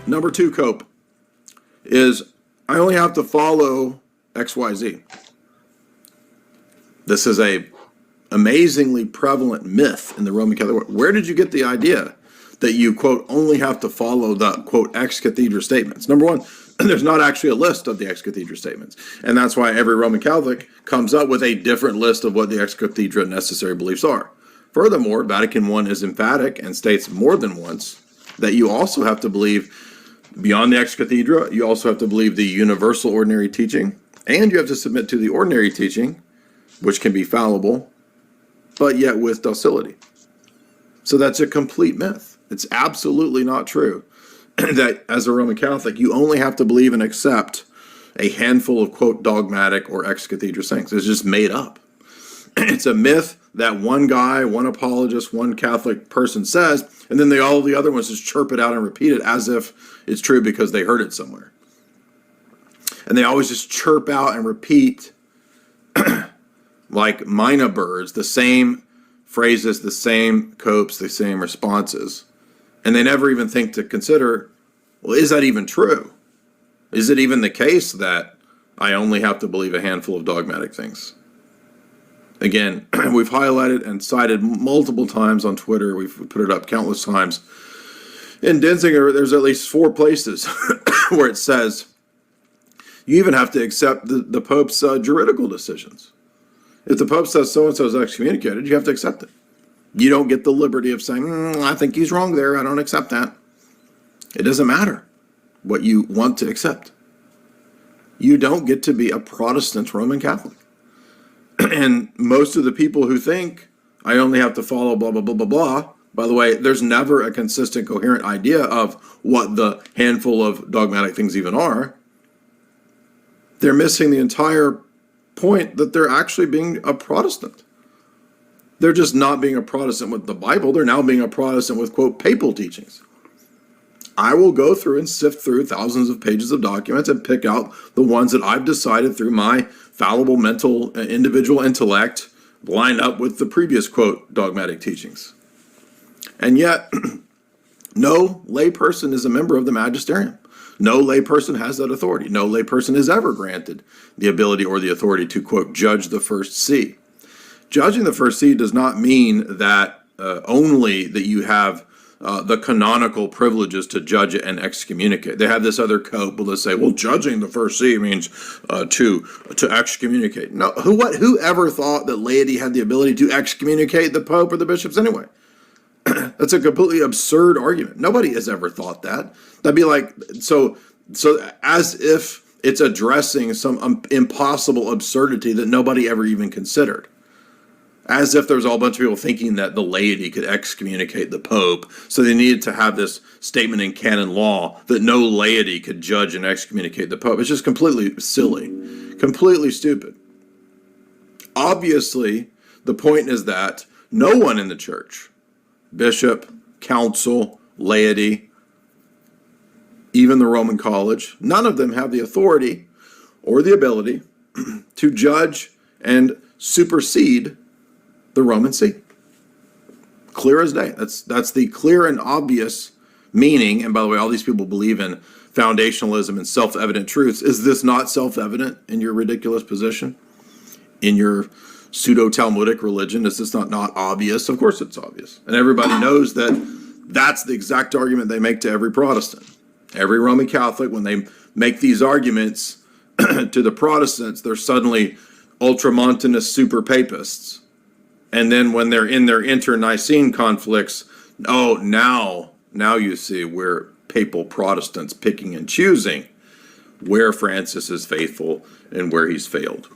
Number two cope is I only have to follow XYZ. This is a amazingly prevalent myth in the Roman Catholic world. Where did you get the idea that you, quote, only have to follow the, quote, ex cathedra statements? Number one, there's not actually a list of the ex cathedra statements. And that's why every Roman Catholic comes up with a different list of what the ex cathedra necessary beliefs are. Furthermore, Vatican I is emphatic and states more than once that you also have to believe beyond the ex cathedra, you also have to believe the universal ordinary teaching, and you have to submit to the ordinary teaching, which can be fallible, but yet with docility. So that's a complete myth. It's absolutely not true that as a Roman Catholic, you only have to believe and accept a handful of, quote, dogmatic or ex cathedra things. It's just made up. It's a myth that one guy, one apologist, one Catholic person says, and then all the other ones just chirp it out and repeat it as if it's true because they heard it somewhere. And they always just chirp out and repeat like mina birds, the same phrases, the same copes, the same responses. And they never even think to consider, well, is that even true? Is it even the case that I only have to believe a handful of dogmatic things? Again, we've highlighted and cited multiple times on Twitter. We've put it up countless times. In Denzinger, there's at least 4 places where it says you even have to accept the Pope's juridical decisions. If the Pope says so-and-so is excommunicated, you have to accept it. You don't get the liberty of saying, I think he's wrong there, I don't accept that. It doesn't matter what you want to accept. You don't get to be a Protestant Roman Catholic. And most of the people who think, I only have to follow blah, blah, blah, blah, blah, by the way, there's never a consistent, coherent idea of what the handful of dogmatic things even are. They're missing the entire point that they're actually being a Protestant. They're just not being a Protestant with the Bible. They're now being a Protestant with, quote, papal teachings. I will go through and sift through thousands of pages of documents and pick out the ones that I've decided through my fallible mental individual intellect line up with the previous, quote, dogmatic teachings. And yet, no layperson is a member of the magisterium. No layperson has that authority. No layperson is ever granted the ability or the authority to, quote, judge the first see. Judging the first see does not mean that only that you have the canonical privileges to judge it and excommunicate. They have this other cope where they say, well, judging the first see means to excommunicate. No, who ever thought that laity had the ability to excommunicate the Pope or the bishops anyway? That's a completely absurd argument. Nobody has ever thought that. That'd be like, so as if it's addressing some impossible absurdity that nobody ever even considered. As if there was a whole bunch of people thinking that the laity could excommunicate the Pope, so they needed to have this statement in canon law that no laity could judge and excommunicate the Pope. It's just completely silly, completely stupid. Obviously, the point is that no one in the church, bishop, council, laity, even the Roman College, none of them have the authority or the ability to judge and supersede the Roman See. Clear as day. That's the clear and obvious meaning. And by the way, all these people believe in foundationalism and self-evident truths. Is this not self-evident in your ridiculous position? In your pseudo-Talmudic religion? Is this not obvious? Of course it's obvious. And everybody knows that that's the exact argument they make to every Protestant. Every Roman Catholic, when they make these arguments to the Protestants, they're suddenly ultramontanist super papists. And then when they're in their inter-Nicene conflicts, oh, now you see we're papal Protestants picking and choosing where Francis is faithful and where he's failed.